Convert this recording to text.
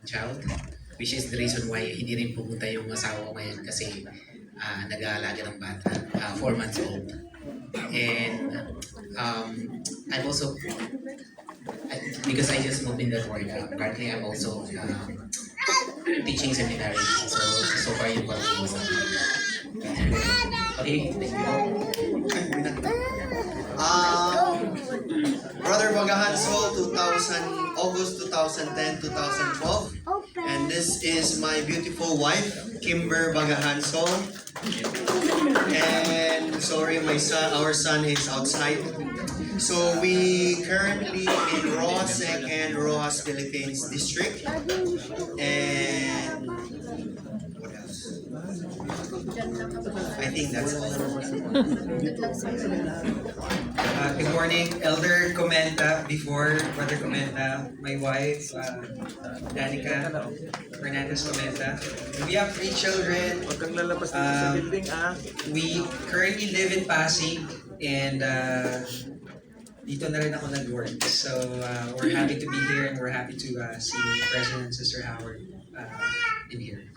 child, which is the reason why hindi rin pumunta yung asawa ko ngayon kasi nag-aalaga ng bata, 4 months old. And I'm also, because I just moved in that work, currently I'm also teaching seminary. So far yung pag-uusap. Okay, thank you. Brother Bagahanso, August 2010, 2012. And this is my beautiful wife, Kimber Bagahanso. And sorry, our son is outside. So we currently in Rojas 2nd, Rojas, Philippines district. And what else? I think that's all. Good morning, Elder Comenta, before Brother Comenta, my wife, Danica Fernandez Comenta. We have 3 children. We currently live in Pasig, and dito na rin ako nag-work. So we're happy to be here, and we're happy to see President Sister Howard in here.